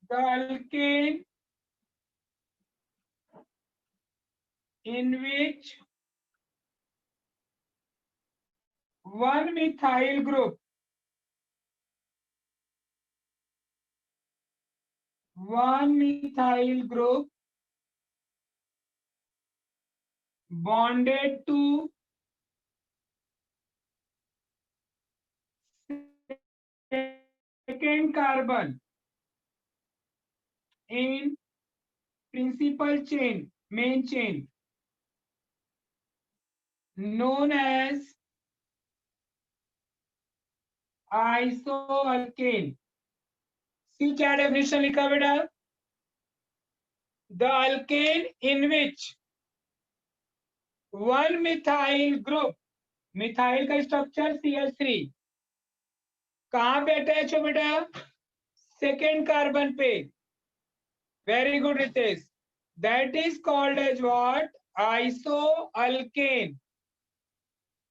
The alkane in which one methyl group bonded to second carbon in principal chain, main chain, known as isoalkane. See क्या definition लिखा बेटा? The alkane in which one methyl group, methyl का structure CH3, कहां पे attach हो बेटा? Second carbon पे. Very good Ritesh. That is called as what? Isoalkane.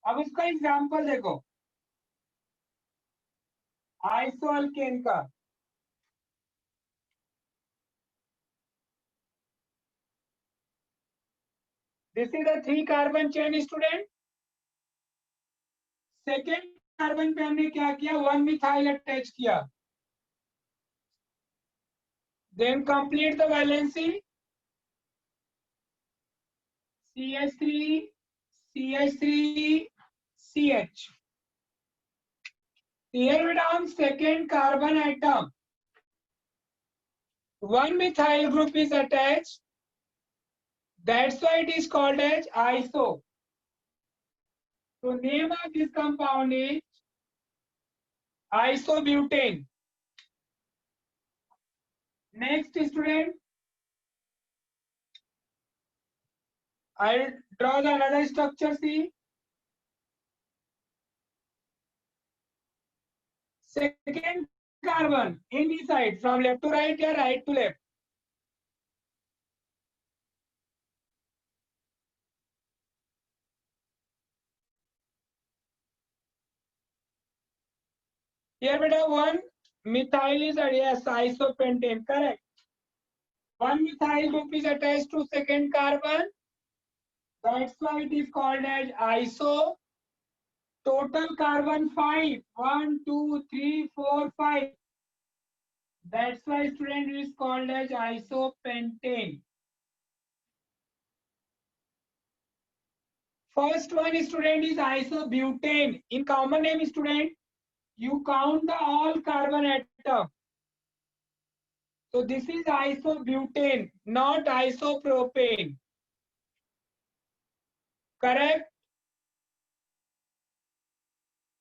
अब इसका एग्जांपल देखो आइसोअल्केन का. This is a 3 carbon chain, student. Second carbon पे हमने क्या किया, 1 मिथाइल अटैच किया, then complete the valency, CH3 CH3 CH. Here we down second carbon atom, 1 methyl group is attached, that's why it is called as iso. So name of this compound is isobutane. Next student, I'll draw the another structure. See, second carbon in this side from left to right or right to left. Here we have 1 methyl is yes, isopentane, correct. 1 methyl group is attached to second carbon. That's why it is called as iso. Total carbon 5. 1, 2, 3, 4, 5. That's why student it is called as isopentane. First one student is isobutane. In common name student, you count the all carbon atom. So this is isobutane, not isopropane. Correct?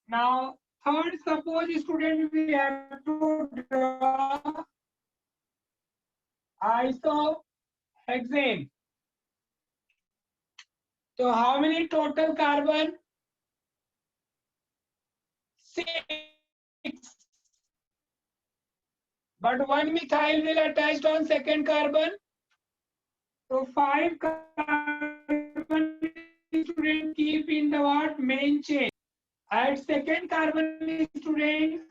Now, third, suppose student we have to draw isohexane. So how many total carbon? 6. But 1 methyl will attached on second carbon. So 5 carbon student keep in the what? Main chain. At second carbon student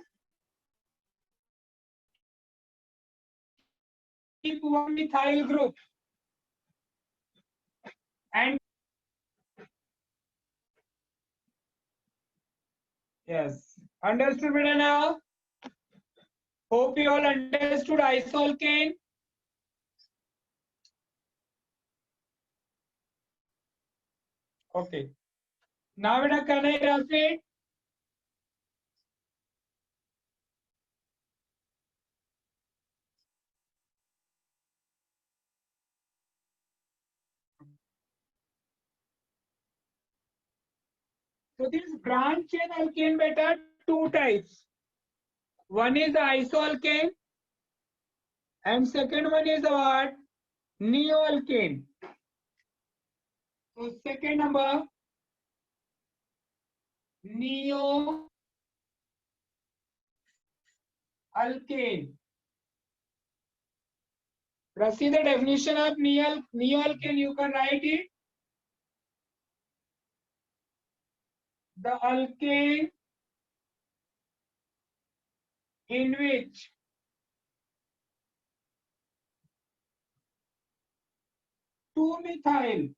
keep 1 methyl group. And yes, understood better now? Hope you all understood isoalkane. Okay. Now can I translate? So this branch chain alkane beta, 2 types. One is the isoalkane and second one is the what? Neoalkane. So second number, neoalkane. See the definition of neoalkane, you can write it. The alkane in which two methyl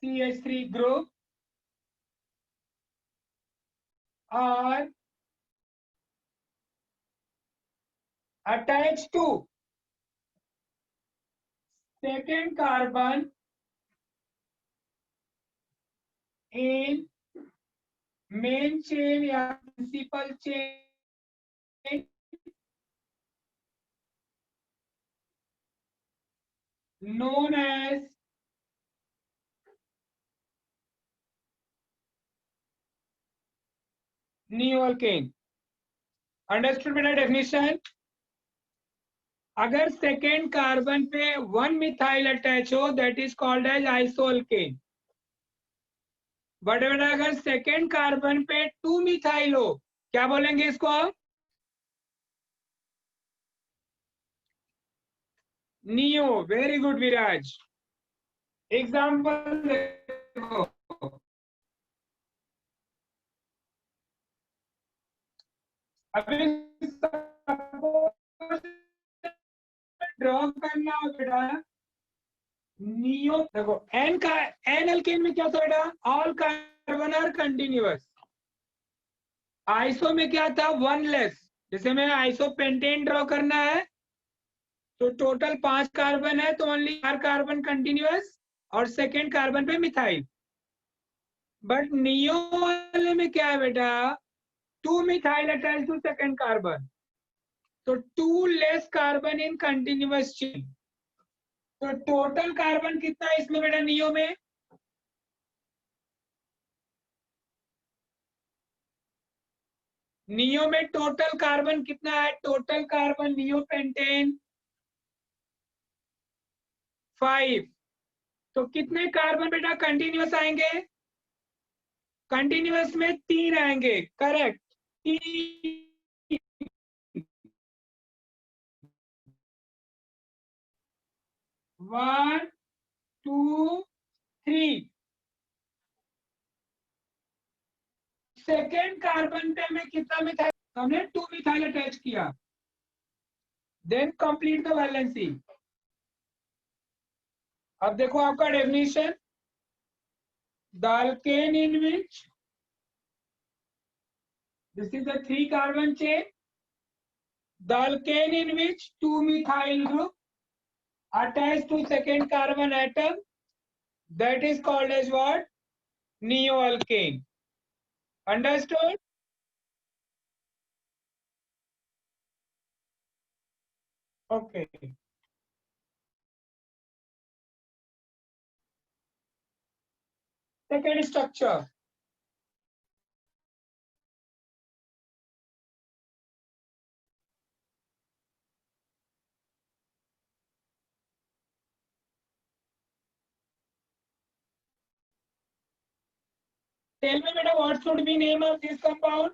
CH3 group are attached to second carbon in main chain या principal chain known as neoalkane. Understood मेरा definition? अगर second carbon पे 1 methyl attach हो, that is called as isoalkane. But बेटा अगर second carbon पे 2 methyl हो, क्या बोलेंगे इसको आप? Neo. Very good, Viraj. Example देखो. अभी ड्रॉ करना हो बेटा, नियो देखो एन का एन अल्केन में क्या था बेटा, all carbon are continuous. Iso में क्या था, वन लेस। जैसे मैं आइसो पेंटेन ड्रॉ करना है तो टोटल 5 कार्बन है तो ओनली 4 कार्बन कंटिन्यूअस और सेकेंड कार्बन पे मिथाइल। बट नियो वाले में क्या है बेटा, 2 methyl attach to second carbon, तो 2 less carbon in continuous chain. तो टोटल कार्बन कितना है इसमें बेटा नियो में, नियो में टोटल कार्बन कितना है, टोटल कार्बन नियो पेंटेन 5। तो कितने कार्बन बेटा कंटिन्यूअस आएंगे, कंटिन्यूअस में 3 आएंगे, करेक्ट। 1 2 3। सेकेंड कार्बन पे हमें कितना मिथाइल, हमने 2 मिथाइल अटैच किया। Then complete the valency. अब देखो आपका definition, the alkane in which this is a 3 carbon chain, the alkane in which 2 methyl group attached to second carbon atom, that is called as what, neoalkane. Understood? Okay. Second structure. Tell me beta, what should be name of this compound?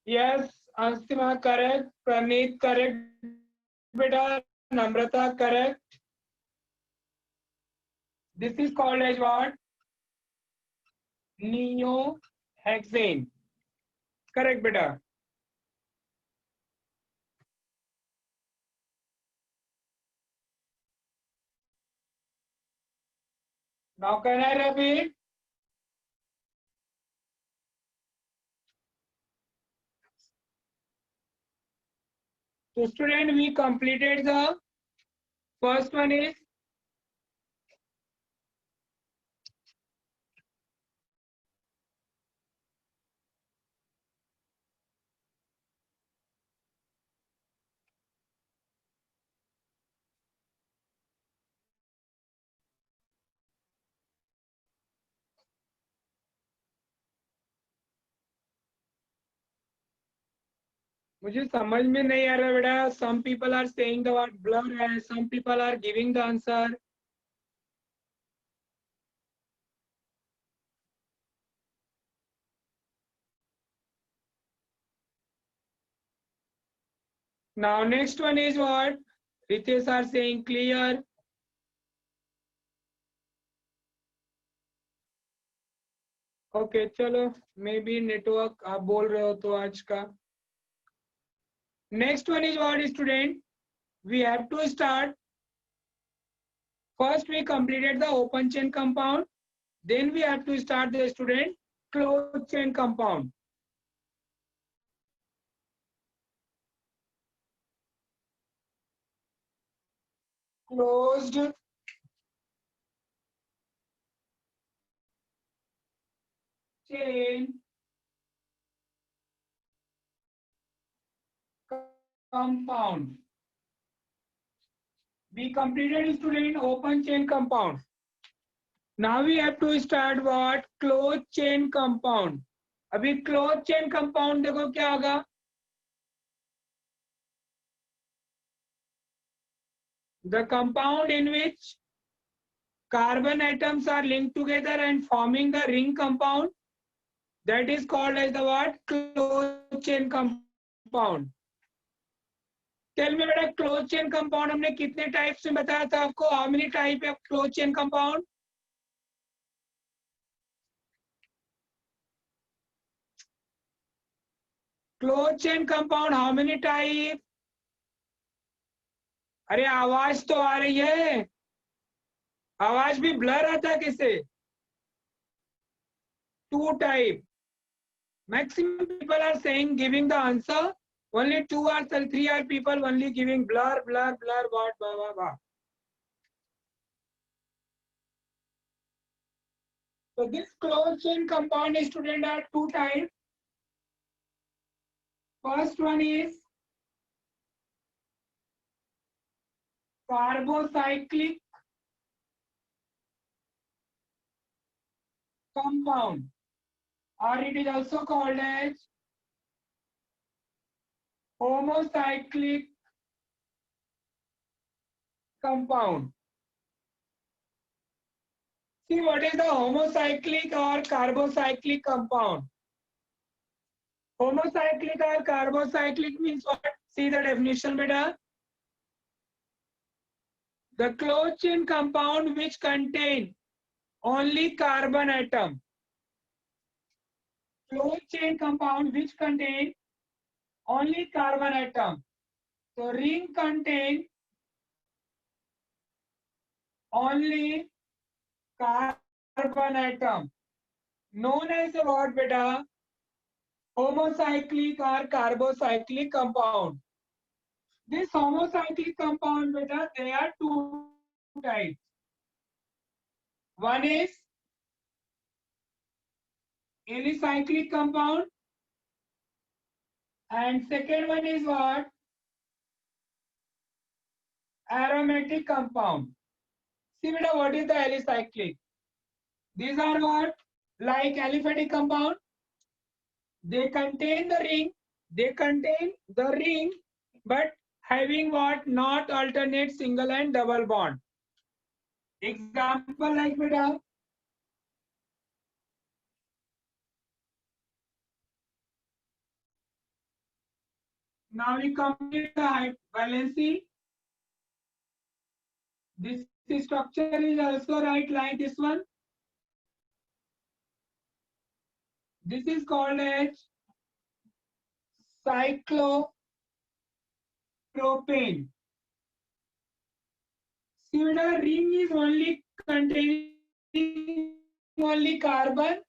Yes, Ansima correct, Praneet correct, beta, Namrata correct. This is called as what? Neohexane. Correct, beta. Now can I repeat? So student, we completed the first one is मुझे समझ में नहीं आ रहा बेटा, some people are saying the word blur and some people are giving the answer. Now next one is what? Ritesh are saying clear. Okay, चलो may be network आप बोल रहे हो तो आज का। Next one is what student? We have to start. First we completed the open chain compound. Then we have to start the student closed chain compound. Closed chain compound. We completed student open chain compound. Now we have to start what? Closed chain compound. अभी closed chain compound देखो क्या होगा? The compound in which carbon atoms are linked together and forming the ring compound, that is called as the what? Closed chain compound. Tell में बेटा close chain compound हमने कितने types में बताया था आपको? How many type of close chain compound? Close chain compound how many type? अरे आवाज तो आ रही है, आवाज भी ब्लर आता है किसे? 2 type. Maximum people are saying giving the answer. Only 2 or 3 are people only giving blur, blur, blur, what, blah, blah, blah. So this closed chain compound student are 2 types. First one is carbocyclic compound, or it is also called as homocyclic compound. See what is the homocyclic or carbocyclic compound? Homocyclic or carbocyclic means what? See the definition, beta. The closed chain compound which contain only carbon atom. Closed chain compound which contain only carbon atom. So ring contain only carbon atom. Known as what, beta? Homocyclic or carbocyclic compound. This homocyclic compound, beta, there are 2 types. One is alicyclic compound, and second one is what? Aromatic compound. See beta, what is the alicyclic? These are what? Like aliphatic compound. They contain the ring, but having what? Not alternate single and double bond. Example like beta. Now we complete the valency. This structure is also right like this one. This is called as cyclopropane. See, the ring is only containing only carbon.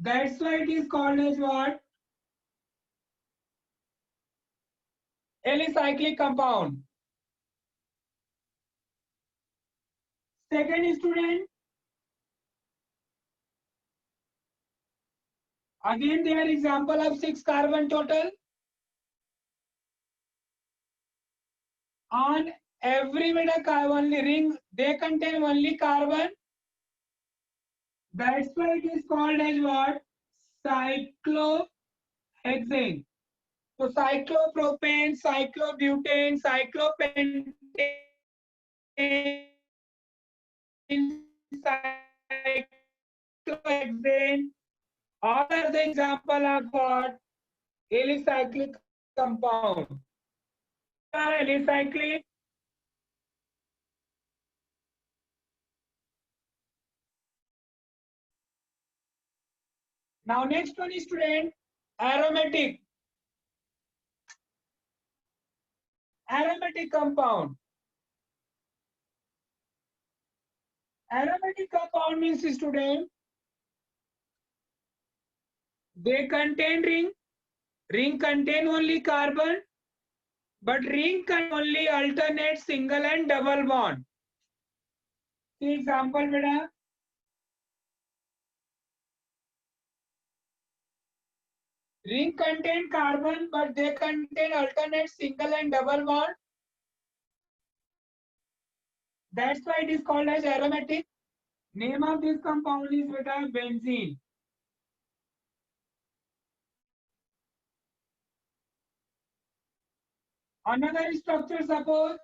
That's why it is called as what? Alicyclic compound. Second student. Again, they are example of 6 carbon total. On every only ring, they contain only carbon. That's why it is called as what? Cyclohexane. So cyclopropane, cyclobutane, cyclopentane, cyclohexane, all are the example of what? Alicyclic compound. Alicyclic. Now next one is student, aromatic. Aromatic compound. Aromatic compound means student, they contain ring. Ring contain only carbon, but ring can only alternate single and double bond. See example, beta. Ring contain carbon, but they contain alternate single and double bond. That's why it is called as aromatic. Name of this compound is beta benzene. Another structure, suppose